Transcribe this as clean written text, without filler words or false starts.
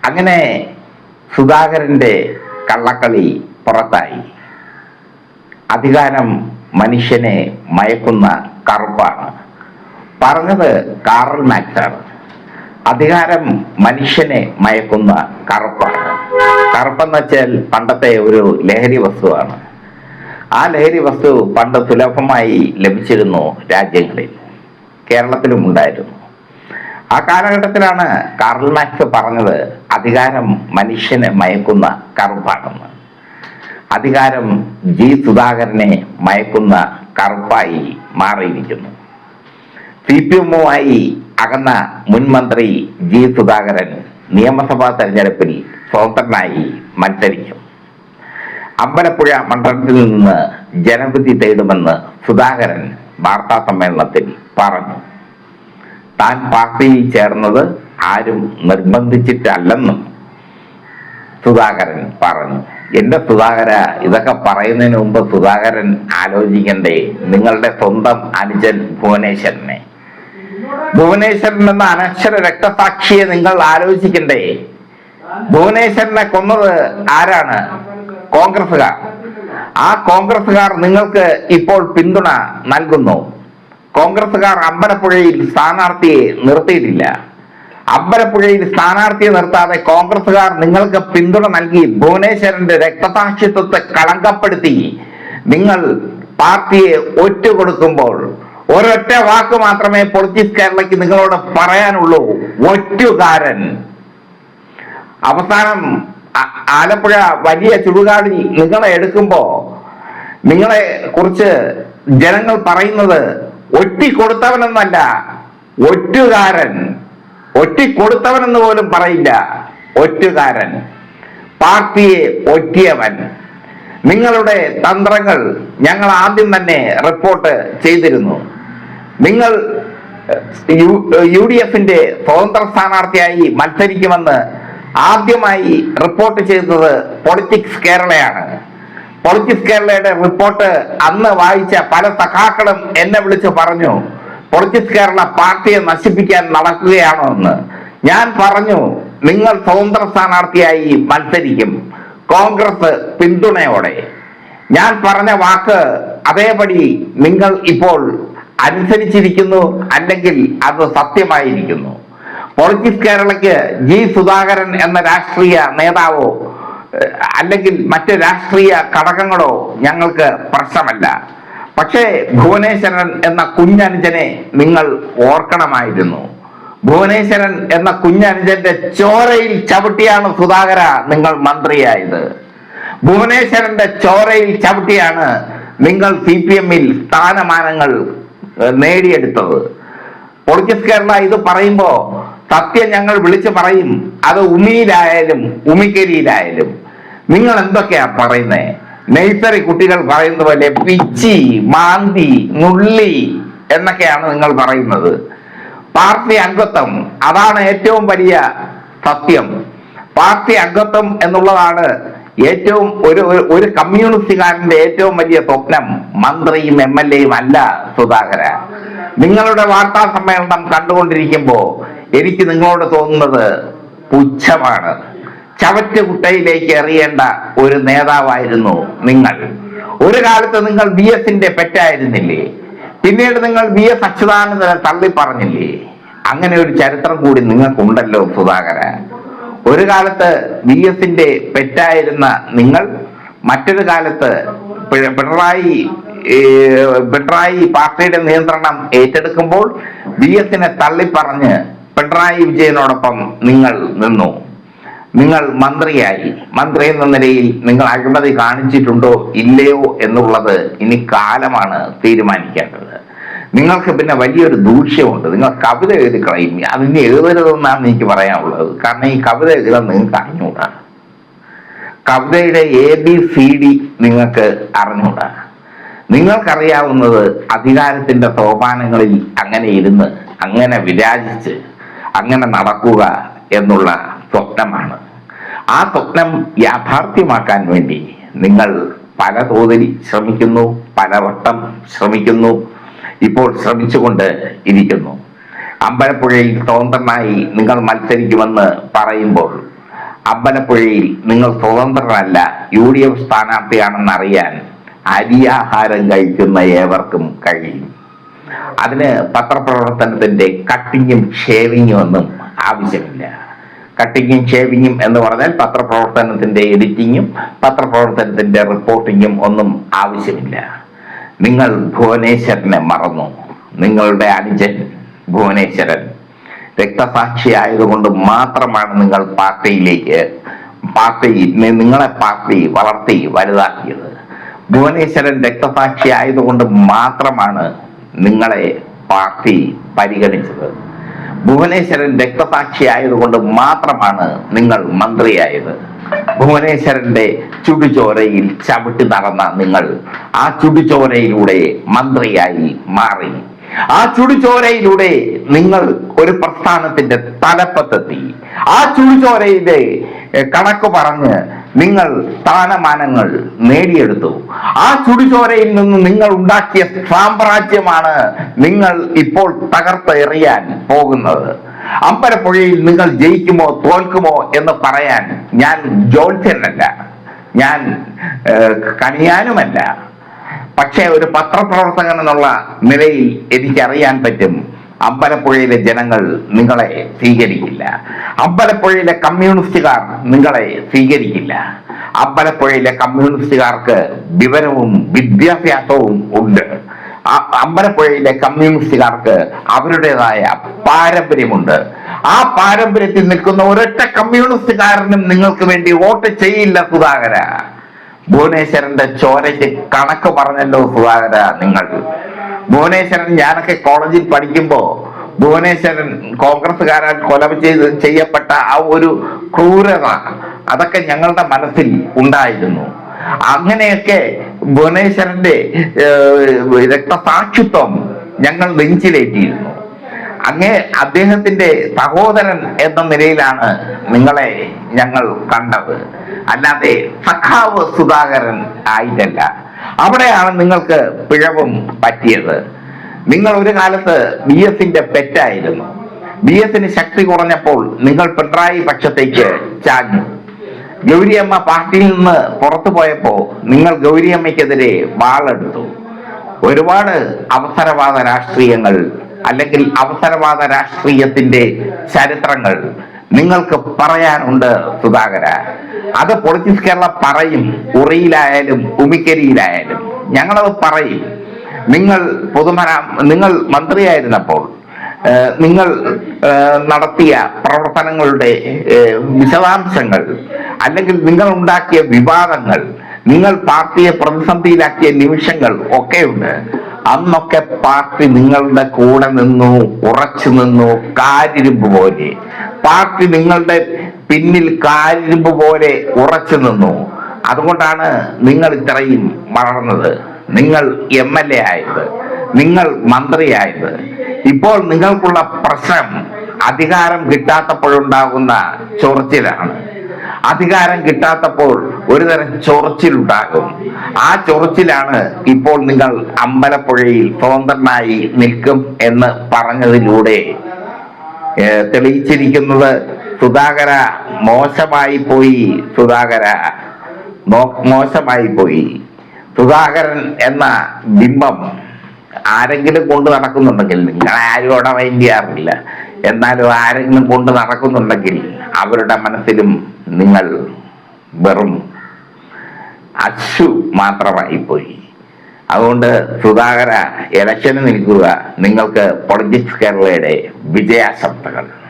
അങ്ങനെ സുധാകരന്റെ കള്ളക്കളി പുറത്തായി. അധികാരം മനുഷ്യനെ മയക്കുന്ന കറുപ്പാണ്. പറഞ്ഞത് കാറൽ മാക്സാണ്. അധികാരം മനുഷ്യനെ മയക്കുന്ന കറുപ്പാണ്. കറുപ്പെന്ന് വെച്ചാൽ പണ്ടത്തെ ഒരു ലഹരി വസ്തുവാണ്. ആ ലഹരി വസ്തു പണ്ട് സുലഭമായി ലഭിച്ചിരുന്നു രാജ്യങ്ങളിൽ, കേരളത്തിലും ഉണ്ടായിരുന്നു. ആ കാലഘട്ടത്തിലാണ് കാറൽ മാക്സ് പറഞ്ഞത് അധികാരം മനുഷ്യനെ മയക്കുന്ന കറുപ്പാണെന്ന്. അധികാരം ജി സുധാകരനെ മയക്കുന്ന കറുപ്പായി മാറിയിരിക്കുന്നു. CPM-വുമായി അകന്ന മുൻ മന്ത്രി ജി സുധാകരൻ നിയമസഭാ തെരഞ്ഞെടുപ്പിൽ സ്വതന്ത്രനായി മത്സരിക്കും. അമ്പലപ്പുഴ മണ്ഡലത്തിൽ നിന്ന് ജനവിധി തേടുമെന്ന് സുധാകരൻ വാർത്താ സമ്മേളനത്തിൽ പറഞ്ഞു. താൻ പാർട്ടിയിൽ ചേർന്നത് ആരും നിർബന്ധിച്ചിട്ടല്ലെന്നും സുധാകരൻ പറഞ്ഞു. എന്റെ സുധാകര, ഇതൊക്കെ പറയുന്നതിന് മുമ്പ് സുധാകരൻ ആലോചിക്കണ്ടേ നിങ്ങളുടെ സ്വന്തം അനുജൻ ഭുവനേശ്വരനെ? ഭുവനേശ്വരൻ എന്ന അനക്ഷര രക്തസാക്ഷിയെ നിങ്ങൾ ആലോചിക്കണ്ടേ? ഭുവനേശ്വരനെ കൊന്നത് ആരാണ്? കോൺഗ്രസുകാർ. ആ കോൺഗ്രസുകാർ നിങ്ങൾക്ക് ഇപ്പോൾ പിന്തുണ നൽകുന്നു. കോൺഗ്രസുകാർ അമ്പലപ്പുഴയിൽ സ്ഥാനാർത്ഥിയെ നിർത്തിയിട്ടില്ല. അമ്പലപ്പുഴയിൽ സ്ഥാനാർത്ഥിയെ നിർത്താതെ കോൺഗ്രസുകാർ നിങ്ങൾക്ക് പിന്തുണ നൽകി ഭുവനേശ്വരന്റെ രക്തസാക്ഷിത്വത്തെ കളങ്കപ്പെടുത്തി നിങ്ങൾ പാർട്ടിയെ ഒറ്റുകൊടുക്കുമ്പോൾ ഒരൊറ്റ വാക്ക് മാത്രമേ പൊളിറ്റിക്സ് കേരളയ്ക്ക് നിങ്ങളോട് പറയാനുള്ളൂ: ഒറ്റുകാരൻ. അവസാനം ആലപ്പുഴ വലിയ ചുടുകാടി നിങ്ങളെ എടുക്കുമ്പോ നിങ്ങളെ കുറിച്ച് ജനങ്ങൾ പറയുന്നത് ഒറ്റിക്കൊടുത്തവനെന്നല്ല, ഒറ്റുകാരൻ. ഒറ്റിക്കൊടുത്തവനെന്ന് പോലും പറയില്ല, ഒറ്റുകാരൻ. പാർട്ടിയെ ഒറ്റിയവൻ. നിങ്ങളുടെ തന്ത്രങ്ങൾ ഞങ്ങൾ ആദ്യം തന്നെ റിപ്പോർട്ട് ചെയ്തിരുന്നു. നിങ്ങൾ UDF-ന്റെ സ്വതന്ത്ര സ്ഥാനാർത്ഥിയായി മത്സരിക്കുമെന്ന് ആദ്യമായി റിപ്പോർട്ട് ചെയ്തത് പൊളിറ്റിക്സ് കേരളയാണ്. പൊളിറ്റിക്സ് കേരളയുടെ റിപ്പോർട്ട് അന്ന് വായിച്ച പല സഖാക്കളും എന്നെ വിളിച്ച് പറഞ്ഞു, പൊളിറ്റിക്സ് കേരള പാർട്ടിയെ നശിപ്പിക്കാൻ നടക്കുകയാണോ എന്ന്. ഞാൻ പറഞ്ഞു, നിങ്ങൾ സ്വതന്ത്ര സ്ഥാനാർത്ഥിയായി മത്സരിക്കും, കോൺഗ്രസ് പിന്തുണയോടെ. ഞാൻ പറഞ്ഞ വാക്ക് അതേപടി നിങ്ങൾ ഇപ്പോൾ അനുസരിച്ചിരിക്കുന്നു, അല്ലെങ്കിൽ അത് സത്യമായിരിക്കുന്നു. പൊളിറ്റിക്സ് കേരളയ്ക്ക് ജി സുധാകരൻ എന്ന രാഷ്ട്രീയ നേതാവോ അല്ലെങ്കിൽ മറ്റ് രാഷ്ട്രീയ ഘടകങ്ങളോ ഞങ്ങൾക്ക് പ്രശ്നമല്ല. പക്ഷേ ഭുവനേശ്വരൻ എന്ന കുഞ്ഞനുജനെ നിങ്ങൾ ഓർക്കണമായിരുന്നു. ഭുവനേശ്വരൻ എന്ന കുഞ്ഞനുജന്റെ ചോരയിൽ ചവിട്ടിയാണ് സുധാകര നിങ്ങൾ മന്ത്രിയായത്. ഭുവനേശ്വരന്റെ ചോരയിൽ ചവിട്ടിയാണ് നിങ്ങൾ CPM-ൽ സ്ഥാനമാനങ്ങൾ നേടിയെടുത്തത്. പൊളിറ്റിക്സ് കേരള ഇത് പറയുമ്പോ സത്യം ഞങ്ങൾ വിളിച്ചു പറയും. അത് ഉമിയിലായാലും ഉമിക്കരിയിലായാലും. നിങ്ങൾ എന്തൊക്കെയാ പറയുന്നേ? നഴ്സറി കുട്ടികൾ പറയുന്ന പോലെ പിച്ചി, മാന്തി, നുള്ളി എന്നൊക്കെയാണ് നിങ്ങൾ പറയുന്നത്. പാർട്ടി അംഗത്വം, അതാണ് ഏറ്റവും വലിയ സത്യം. പാർട്ടി അംഗത്വം എന്നുള്ളതാണ് ഏറ്റവും ഒരു കമ്മ്യൂണിസ്റ്റുകാരന്റെ ഏറ്റവും വലിയ സ്വപ്നം. മന്ത്രിയും MLA-യും അല്ല സുധാകര. നിങ്ങളുടെ വാർത്താ സമ്മേളനം കണ്ടുകൊണ്ടിരിക്കുമ്പോ എനിക്ക് നിങ്ങളോട് തോന്നുന്നത് പുച്ഛമാണ്. ചവറ്റുകുട്ടയിലേക്ക് എറിയേണ്ട ഒരു നേതാവായിരുന്നു നിങ്ങൾ. ഒരു കാലത്ത് നിങ്ങൾ BS-ന്റെ പെറ്റായിരുന്നില്ലേ? പിന്നീട് നിങ്ങൾ BS അച്യുതാനന്ദനെ തള്ളി പറഞ്ഞില്ലേ? അങ്ങനെ ഒരു ചരിത്രം കൂടി നിങ്ങൾക്കുണ്ടല്ലോ സുധാകര. ഒരു കാലത്ത് BS-ന്റെ പെറ്റായിരുന്ന നിങ്ങൾ മറ്റൊരു കാലത്ത് പിണറായി പാർട്ടിയുടെ നിയന്ത്രണം ഏറ്റെടുക്കുമ്പോൾ BS-നെ തള്ളിപ്പറഞ്ഞ് പിണറായി വിജയനോടൊപ്പം നിങ്ങൾ നിന്നു. നിങ്ങൾ മന്ത്രിയായി. മന്ത്രി എന്ന നിലയിൽ നിങ്ങൾ അഴിമതി കാണിച്ചിട്ടുണ്ടോ ഇല്ലയോ എന്നുള്ളത് ഇനി കാലമാണ് തീരുമാനിക്കേണ്ടത്. നിങ്ങൾക്ക് പിന്നെ വലിയൊരു ദൂഷ്യമുണ്ട്. നിങ്ങൾ കവിത എഴുതി കളയും. അതിന് എഴുതരുതെന്നാണ് എനിക്ക് പറയാനുള്ളത്. കാരണം ഈ കവിത എഴുതാൻ നിങ്ങൾക്ക് അറിഞ്ഞൂടാ. കവിതയുടെ ABCD നിങ്ങൾക്ക് അറിഞ്ഞൂടാ. നിങ്ങൾക്കറിയാവുന്നത് അധികാരത്തിന്റെ സോപാനങ്ങളിൽ അങ്ങനെ ഇരുന്ന് അങ്ങനെ വിരാജിച്ച് അങ്ങനെ നടക്കുക എന്നുള്ള സ്വപ്നമാണ്. ആ സ്വപ്നം യാഥാർത്ഥ്യമാക്കാൻ വേണ്ടി നിങ്ങൾ പല തോതിൽ ശ്രമിക്കുന്നു, പലവട്ടം ശ്രമിക്കുന്നു, ഇപ്പോൾ ശ്രമിച്ചുകൊണ്ട് ഇരിക്കുന്നു. അമ്പലപ്പുഴയിൽ സ്വതന്ത്രനായി നിങ്ങൾ മത്സരിക്കുമെന്ന് പറയുമ്പോൾ അമ്പലപ്പുഴയിൽ നിങ്ങൾ സ്വതന്ത്രരല്ല, UDF സ്ഥാനാർത്ഥിയാണെന്ന് അറിയാൻ അരിയാഹാരം കഴിക്കുന്ന ഏവർക്കും കഴിയും. അതിന് പത്രപ്രവർത്തനത്തിന്റെ കട്ടിങ്ങും ഷേവിങ്ങും ഒന്നും ആവശ്യമില്ല. കട്ടിങ്ങും ഷേവിങ്ങും എന്ന് പറഞ്ഞാൽ പത്രപ്രവർത്തനത്തിന്റെ എഡിറ്റിങ്ങും പത്രപ്രവർത്തനത്തിന്റെ റിപ്പോർട്ടിങ്ങും ഒന്നും ആവശ്യമില്ല. നിങ്ങൾ ഭുവനേശ്വരനെ മറന്നു. നിങ്ങളുടെ അനുജൻ ഭുവനേശ്വരൻ രക്തസാക്ഷിയായതുകൊണ്ട് മാത്രമാണ് നിങ്ങൾ നിങ്ങളെ പാർട്ടി വളർത്തി വലുതാക്കിയത്. ഭുവനേശ്വരൻ രക്തസാക്ഷി ആയതുകൊണ്ട് മാത്രമാണ് നിങ്ങളെ പാർട്ടി പരിഗണിച്ചത്. ഭുവനേശ്വരൻ രക്തസാക്ഷി ആയതുകൊണ്ട് മാത്രമാണ് നിങ്ങൾ മന്ത്രിയായത്. ഭുവനേശ്വരന്റെ ചുടുചോരയിൽ ചവിട്ടി നടന്ന നിങ്ങൾ ആ ചുടുചോരയിലൂടെ മന്ത്രിയായി മാറി. ആ ചുടുചോരയിലൂടെ നിങ്ങൾ ഒരു പ്രസ്ഥാനത്തിന്റെ തലപ്പത്തെത്തി. ആ ചുടുചോരയിലെ കണക്ക് പറഞ്ഞ് നിങ്ങൾ സ്ഥാനമാനങ്ങൾ നേടിയെടുത്തു. ആ ചുടുചോരയിൽ നിന്ന് നിങ്ങൾ ഉണ്ടാക്കിയ സാമ്രാജ്യമാണ് നിങ്ങൾ ഇപ്പോൾ തകർത്തെറിയാൻ പോകുന്നത്. അമ്പലപ്പുഴയിൽ നിങ്ങൾ ജയിക്കുമോ തോൽക്കുമോ എന്ന് പറയാൻ ഞാൻ ജ്യോത്സ്യനല്ല, ഞാൻ കണിയാനുമല്ല. പക്ഷേ ഒരു പത്രപ്രവർത്തകൻ എന്നുള്ള നിലയിൽ എനിക്കറിയാൻ പറ്റും, അമ്പലപ്പുഴയിലെ ജനങ്ങൾ നിങ്ങളെ സ്വീകരിക്കില്ല. അമ്പലപ്പുഴയിലെ കമ്മ്യൂണിസ്റ്റുകാർ നിങ്ങളെ സ്വീകരിക്കില്ല. അമ്പലപ്പുഴയിലെ കമ്മ്യൂണിസ്റ്റുകാർക്ക് വിവരവും വിദ്യാഭ്യാസവും ഉണ്ട്. അമ്പലപ്പുഴയിലെ കമ്മ്യൂണിസ്റ്റുകാർക്ക് അവരുടേതായ പാരമ്പര്യമുണ്ട്. ആ പാരമ്പര്യത്തിൽ നിൽക്കുന്ന ഒരൊറ്റ കമ്മ്യൂണിസ്റ്റുകാരനും നിങ്ങൾക്ക് വേണ്ടി വോട്ട് ചെയ്യില്ല സുധാകര. ഭുവനേശ്വരന്റെ ചോരയ്ക്ക് കണക്ക് പറഞ്ഞല്ലോ സുധാകര നിങ്ങൾ. ഭുവനേശ്വരൻ, ഞാനൊക്കെ കോളേജിൽ പഠിക്കുമ്പോ ഭുവനേശ്വരൻ കോൺഗ്രസ്സുകാരാൽ ചെയ്യപ്പെട്ട ആ ഒരു ക്രൂരത അതൊക്കെ ഞങ്ങളുടെ മനസ്സിൽ ഉണ്ടായിരുന്നു. അങ്ങനെയൊക്കെ ഭുവനേശ്വരന്റെ രക്തസാക്ഷിത്വം ഞങ്ങൾ നെഞ്ചിലേറ്റിയിരുന്നു. അദ്ദേഹത്തിന്റെ സഹോദരൻ എന്ന നിലയിലാണ് നിങ്ങളെ ഞങ്ങൾ കണ്ടത്, അല്ലാതെ സഖാവ് സുധാകരൻ ആയിട്ടല്ല. അവിടെയാണ് നിങ്ങൾക്ക് പിഴവും പറ്റിയത്. നിങ്ങൾ ഒരു കാലത്ത് BSന്റെ പെറ്റായിരുന്നു. BSന് ശക്തി കുറഞ്ഞപ്പോൾ നിങ്ങൾ പിണറായി പക്ഷത്തേക്ക് ചാഞ്ഞു. ഗൗരിയമ്മ പാർട്ടിയിൽ നിന്ന് പുറത്തു പോയപ്പോ നിങ്ങൾ ഗൗരിയമ്മയ്ക്കെതിരെ വാളെടുത്തു. ഒരുപാട് അവസരവാദ രാഷ്ട്രീയങ്ങൾ അല്ലെങ്കിൽ അവസരവാദ രാഷ്ട്രീയത്തിന്റെ ചരിത്രങ്ങൾ നിങ്ങൾക്ക് പറയാനുണ്ട് സുധാകര. അത് പൊളിറ്റിക്സ് കേരള പറയും, ഉറിയിലായാലും ഉമിക്കരിയിലായാലും ഞങ്ങളത് പറയും. നിങ്ങൾ മന്ത്രിയായിരുന്നപ്പോൾ നിങ്ങൾ നടത്തിയ പ്രവർത്തനങ്ങളുടെ വിശദാംശങ്ങൾ അല്ലെങ്കിൽ നിങ്ങൾ ഉണ്ടാക്കിയ വിവാദങ്ങൾ, നിങ്ങൾ പാർട്ടിയെ പ്രതിസന്ധിയിലാക്കിയ നിമിഷങ്ങൾ ഒക്കെയുണ്ട്. അന്നൊക്കെ പാർട്ടി നിങ്ങളുടെ കൂടെ നിന്നു, ഉറച്ചു നിന്നു, കാരിരുമ്പ് പോലെ. പാർട്ടി നിങ്ങളുടെ പിന്നിൽ കാരിരുമ്പ് പോലെ ഉറച്ചു നിന്നു. അതുകൊണ്ടാണ് നിങ്ങൾ ഇത്രയും വളർന്നത്, നിങ്ങൾ MLA ആയത്, നിങ്ങൾ മന്ത്രിയായത്. ഇപ്പോൾ നിങ്ങൾക്കുള്ള പ്രശ്നം അധികാരം കിട്ടാത്തപ്പോഴുണ്ടാകുന്ന ചൊറിച്ചിലാണ്. അധികാരം കിട്ടാത്തപ്പോൾ ഒരുതരം ചൊറിച്ചിലുണ്ടാകും. ആ ചൊറിച്ചിലാണ് ഇപ്പോൾ നിങ്ങൾ അമ്പലപ്പുഴയിൽ സ്വതന്ത്രനായി നിൽക്കും എന്ന് പറഞ്ഞതിലൂടെ തെളിയിച്ചിരിക്കുന്നത്. സുധാകര മോശമായി പോയി, മോശമായി പോയി. സുധാകരൻ എന്ന ബിംബം ആരെങ്കിലും കൊണ്ട് നടക്കുന്നുണ്ടെങ്കിൽ, നിങ്ങൾ ആരും അവിടെ മൈൻഡ് ചെയ്യാറില്ല, എന്നാലും ആരെങ്കിലും കൊണ്ട് നടക്കുന്നുണ്ടെങ്കിൽ അവരുടെ മനസ്സിലും നിങ്ങൾ വെറും അശു മാത്രമായി പോയി. അതുകൊണ്ട് സുധാകര, ഇലക്ഷന് നിൽക്കുക. നിങ്ങൾക്ക് പൊളിറ്റിക്സ് കേരളയുടെ വിജയാശംസകൾ.